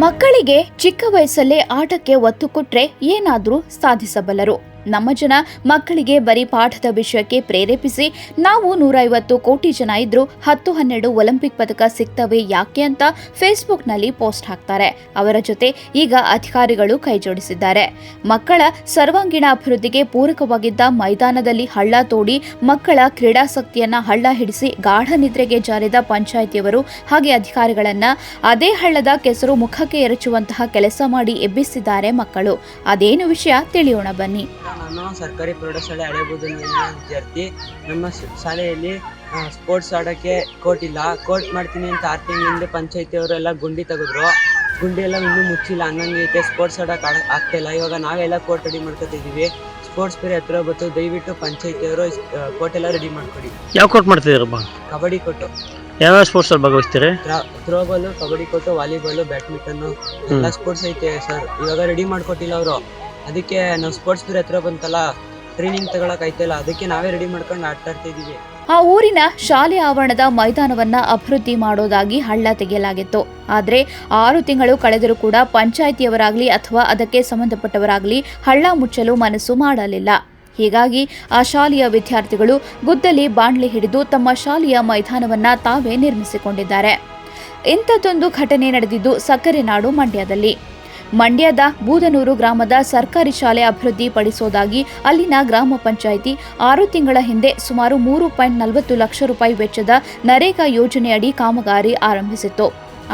ಮಕ್ಕಳಿಗೆ ಚಿಕ್ಕ ವಯಸ್ಸಲ್ಲೇ ಆಟಕ್ಕೆ ಒತ್ತು ಕೊಟ್ರೆ ಏನಾದ್ರೂ ಸಾಧಿಸಬಲ್ಲರು. ನಮ್ಮ ಜನ ಮಕ್ಕಳಿಗೆ ಬರೀ ಪಾಠದ ವಿಷಯಕ್ಕೆ ಪ್ರೇರೇಪಿಸಿ ನಾವು 150 ಕೋಟಿ ಜನ ಇದ್ರೂ 10-12 ಒಲಿಂಪಿಕ್ ಪದಕ ಸಿಗ್ತವೆ ಯಾಕೆ ಅಂತ ಫೇಸ್ಬುಕ್ನಲ್ಲಿ ಪೋಸ್ಟ್ ಹಾಕ್ತಾರೆ. ಅವರ ಜೊತೆ ಈಗ ಅಧಿಕಾರಿಗಳು ಕೈಜೋಡಿಸಿದ್ದಾರೆ. ಮಕ್ಕಳ ಸರ್ವಾಂಗೀಣ ಅಭಿವೃದ್ಧಿಗೆ ಪೂರಕವಾಗಿದ್ದ ಮೈದಾನದಲ್ಲಿ ಹಳ್ಳ ತೋಡಿ ಮಕ್ಕಳ ಕ್ರೀಡಾಸಕ್ತಿಯನ್ನ ಹಳ್ಳ ಹಿಡಿಸಿ ಗಾಢ ನಿದ್ರೆಗೆ ಜಾರಿದ ಪಂಚಾಯಿತಿಯವರು ಹಾಗೆ ಅಧಿಕಾರಿಗಳನ್ನ ಅದೇ ಹಳ್ಳದ ಕೆಸರು ಮುಖಕ್ಕೆ ಎರಚುವಂತಹ ಕೆಲಸ ಮಾಡಿ ಎಬ್ಬಿಸಿದ್ದಾರೆ ಮಕ್ಕಳು. ಅದೇನು ವಿಷಯ ತಿಳಿಯೋಣ ಬನ್ನಿ. ನಾನು ಸರ್ಕಾರಿ ಪ್ರೌಢಶಾಲೆ ಹಳೇಬೂದಿನ ವಿದ್ಯಾರ್ಥಿ. ನಮ್ಮ ಶಾಲೆಯಲ್ಲಿ ಸ್ಪೋರ್ಟ್ಸ್ ಆಡೋಕ್ಕೆ ಕೋರ್ಟ್ ಇಲ್ಲ. ಕೋರ್ಟ್ ಮಾಡ್ತೀನಿ ಅಂತ 6 ತಿಂಗಳಿಂದ ಪಂಚಾಯತಿಯವರೆಲ್ಲ ಗುಂಡಿ ತೆಗೆದ್ರು. ಗುಂಡಿ ಎಲ್ಲ ಇನ್ನೂ ಮುಚ್ಚಿಲ್ಲ, ಹಂಗಂಗೈತೆ. ಸ್ಪೋರ್ಟ್ಸ್ ಆಡೋಕೆ ಆಗ್ತಾಯಿಲ್ಲ. ಇವಾಗ ನಾವೆಲ್ಲ ಕೋರ್ಟ್ ರೆಡಿ ಮಾಡ್ಕೊತಿದ್ದೀವಿ. ಸ್ಪೋರ್ಟ್ಸ್ ಬೇರೆ ಹತ್ರ ಬಂತು. ದಯವಿಟ್ಟು ಪಂಚಾಯತಿಯವರು ಕೋರ್ಟ್ ಎಲ್ಲ ರೆಡಿ ಮಾಡ್ಕೊಡಿ. ಯಾವ ಕೋರ್ಟ್ ಮಾಡ್ತಿದ್ದೀರಪ್ಪ? ಕಬಡ್ಡಿ ಕೊಟ್ಟು. ಯಾವ ಸ್ಪೋರ್ಟ್ಸ್ ಅಲ್ಲಿ ಭಾಗವಹಿಸ್ತೀರಿ? ಥ್ರೋಬಾಲು, ಕಬಡ್ಡಿ ಕೊಟ್ಟು, ವಾಲಿಬಾಲು, ಬ್ಯಾಡ್ಮಿಂಟನ್ನು ಎಲ್ಲ ಸ್ಪೋರ್ಟ್ಸ್ ಐತೆ ಸರ್. ಇವಾಗ ರೆಡಿ ಮಾಡ್ಕೊಟ್ಟಿಲ್ಲ ಅವರು. ಅದಕ್ಕೆ ನಾವು ಸ್ಪೋರ್ಟ್ಸ್ ಬೇರೆ ಹತ್ರ ಬಂತಲ್ಲ, ಟ್ರೈನಿಂಗ್ ತಗೊಳಕ್ ಆಯ್ತಲ್ಲ, ಅದಕ್ಕೆ ನಾವೇ ರೆಡಿ ಮಾಡ್ಕೊಂಡು ಆಡ್ತಾ ಇರ್ತಿದೀವಿ. ಆ ಊರಿನ ಶಾಲೆ ಆವರಣದ ಮೈದಾನವನ್ನ ಅಭಿವೃದ್ಧಿ ಮಾಡೋದಾಗಿ ಹಳ್ಳ ತೆಗೆಯಲಾಗಿತ್ತು. ಆದ್ರೆ 6 ತಿಂಗಳು ಕಳೆದರೂ ಕೂಡ ಪಂಚಾಯಿತಿಯವರಾಗ್ಲಿ ಅಥವಾ ಅದಕ್ಕೆ ಸಂಬಂಧಪಟ್ಟವರಾಗ್ಲಿ ಹಳ್ಳ ಮುಚ್ಚಲು ಮನಸ್ಸು ಮಾಡಲಿಲ್ಲ. ಹೀಗಾಗಿ ಆ ಶಾಲೆಯ ವಿದ್ಯಾರ್ಥಿಗಳು ಗುದ್ದಲಿ ಬಾಂಡ್ಲಿ ಹಿಡಿದು ತಮ್ಮ ಶಾಲೆಯ ಮೈದಾನವನ್ನ ತಾವೇ ನಿರ್ಮಿಸಿಕೊಂಡಿದ್ದಾರೆ. ಇಂಥದ್ದೊಂದು ಘಟನೆ ನಡೆದಿದ್ದು ಸಕ್ಕರೆ ನಾಡು ಮಂಡ್ಯದಲ್ಲಿ. ಮಂಡ್ಯದ ಬೂದನೂರು ಗ್ರಾಮದ ಸರ್ಕಾರಿ ಶಾಲೆ ಅಭಿವೃದ್ಧಿ ಪಡಿಸೋದಾಗಿ ಅಲ್ಲಿನ ಗ್ರಾಮ ಪಂಚಾಯಿತಿ 6 ತಿಂಗಳ ಹಿಂದೆ ಸುಮಾರು 3.40 ಲಕ್ಷ ರೂಪಾಯಿ ವೆಚ್ಚದ ನರೇಗಾ ಯೋಜನೆಯಡಿ ಕಾಮಗಾರಿ ಆರಂಭಿಸಿತ್ತು.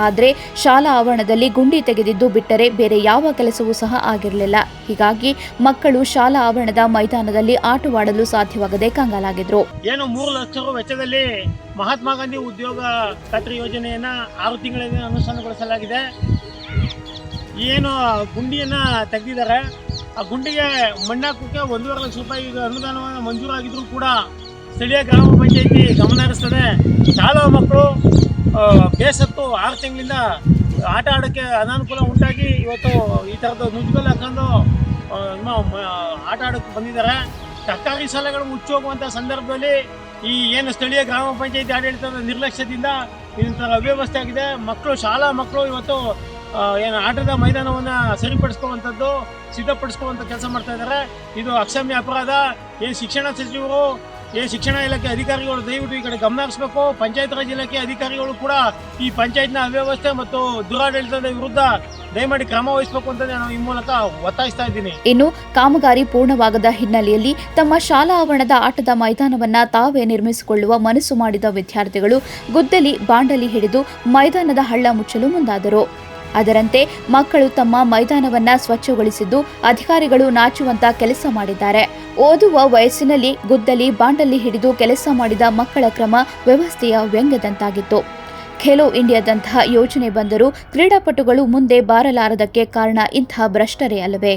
ಆದರೆ ಶಾಲಾ ಆವರಣದಲ್ಲಿ ಗುಂಡಿ ತೆಗೆದಿದ್ದು ಬಿಟ್ಟರೆ ಬೇರೆ ಯಾವ ಕೆಲಸವೂ ಸಹ ಆಗಿರಲಿಲ್ಲ. ಹೀಗಾಗಿ ಮಕ್ಕಳು ಶಾಲಾ ಆವರಣದ ಮೈದಾನದಲ್ಲಿ ಆಟವಾಡಲು ಸಾಧ್ಯವಾಗದೆ ಕಂಗಾಲಾಗಿದ್ರು. ಏನು 3 ಲಕ್ಷ ರು ವೆಚ್ಚದಲ್ಲಿ ಮಹಾತ್ಮ ಗಾಂಧಿ ಉದ್ಯೋಗ ಖಾತ್ರಿ ಯೋಜನೆಯನ್ನ 6 ತಿಂಗಳಿಂದ ಅನುಷ್ಠಾನಗೊಳಿಸಲಾಗಿದೆ. ಏನು ಗುಂಡಿಯನ್ನ ತೆಗೆದಿದ್ದಾರೆ, ಆ ಗುಂಡಿಗೆ ಮಣ್ಣಾಕೋಕೆ 1.5 ಲಕ್ಷ ರೂಪಾಯಿ ಅನುದಾನವನ್ನು ಮಂಜೂರಾಗಿದ್ರು ಕೂಡ ಸ್ಥಳೀಯ ಗ್ರಾಮ ಪಂಚಾಯಿತಿ ಗಮನ ಹರಿಸ್ತದೆ. ಶಾಲಾ ಮಕ್ಕಳು ಬೇಸತ್ತು 6 ತಿಂಗಳಿಂದ ಆಟ ಆಡೋಕ್ಕೆ ಅನಾನುಕೂಲ ಉಂಟಾಗಿ ಇವತ್ತು ಈ ಥರದ್ದು ನುಜ್ಜುಗಲ್ಲು ಹಾಕೊಂಡು ಆಟ ಆಡೋಕ್ಕೆ ಬಂದಿದ್ದಾರೆ. ಸರ್ಕಾರಿ ಶಾಲೆಗಳು ಮುಚ್ಚೋಗುವಂಥ ಸಂದರ್ಭದಲ್ಲಿ ಈ ಏನು ಸ್ಥಳೀಯ ಗ್ರಾಮ ಪಂಚಾಯಿತಿ ಆಡಳಿತದ ನಿರ್ಲಕ್ಷ್ಯದಿಂದ ಇಂಥ ಅವ್ಯವಸ್ಥೆ ಆಗಿದೆ. ಶಾಲಾ ಮಕ್ಕಳು ಇವತ್ತು ಏನು ಆಟದ ಮೈದಾನವನ್ನು ಸರಿಪಡಿಸ್ಕೊಳ್ಳುವಂಥದ್ದು, ಸಿದ್ಧಪಡಿಸ್ಕೊಳ್ಳುವಂಥ ಕೆಲಸ ಮಾಡ್ತಾ ಇದ್ದಾರೆ. ಇದು ಅಕ್ಷಮ್ಯ ಅಪರಾಧ. ಏನು ಶಿಕ್ಷಣ ಸಚಿವರು, ಶಿಕ್ಷಣ ಇಲಾಖೆ ಅಧಿಕಾರಿಗಳು ದಯವಿಟ್ಟು ಈ ಕಡೆ ಗಮನ ಹರಿಸಬೇಕು. ಪಂಚಾಯತ್ ರಾಜ್ ಇಲಾಖೆ ಅಧಿಕಾರಿಗಳು ಕೂಡ ಈ ಪಂಚಾಯತ್ನ ಅವ್ಯವಸ್ಥೆ ಮತ್ತು ದುರಾಡಳಿತದ ವಿರುದ್ಧ ದಯಮಾಡಿ ಕ್ರಮ ವಹಿಸಬೇಕು ಅಂತ ನಾನು ಈ ಮೂಲಕ ಒತ್ತಾಯಿಸ್ತಾ ಇದ್ದೀನಿ. ಇನ್ನು ಕಾಮಗಾರಿ ಪೂರ್ಣವಾಗದ ಹಿನ್ನೆಲೆಯಲ್ಲಿ ತಮ್ಮ ಶಾಲಾ ಆವರಣದ ಆಟದ ಮೈದಾನವನ್ನ ತಾವೇ ನಿರ್ಮಿಸಿಕೊಳ್ಳುವ ಮನಸ್ಸು ಮಾಡಿದ ವಿದ್ಯಾರ್ಥಿಗಳು ಗುದ್ದಲಿ ಬಾಂಡಲಿ ಹಿಡಿದು ಮೈದಾನದ ಹಳ್ಳ ಮುಚ್ಚಲು ಮುಂದಾದರು. ಅದರಂತೆ ಮಕ್ಕಳು ತಮ್ಮ ಮೈದಾನವನ್ನ ಸ್ವಚ್ಛಗೊಳಿಸಿದ್ದು ಅಧಿಕಾರಿಗಳು ನಾಚುವಂತ ಕೆಲಸ ಮಾಡಿದ್ದಾರೆ. ಓದುವ ವಯಸ್ಸಿನಲ್ಲಿ ಗುದ್ದಲಿ ಬಾಂಡಲ್ಲಿ ಹಿಡಿದು ಕೆಲಸ ಮಾಡಿದ ಮಕ್ಕಳ ಕ್ರಮ ವ್ಯವಸ್ಥೆಯ ವ್ಯಂಗ್ಯದಂತಾಗಿತ್ತು. ಖೇಲೋ ಇಂಡಿಯಾದಂತಹ ಯೋಜನೆ ಬಂದರೂ ಕ್ರೀಡಾಪಟುಗಳು ಮುಂದೆ ಬಾರಲಾರದಕ್ಕೆ ಕಾರಣ ಇಂಥ ಭ್ರಷ್ಟರೇ ಅಲ್ಲವೇ?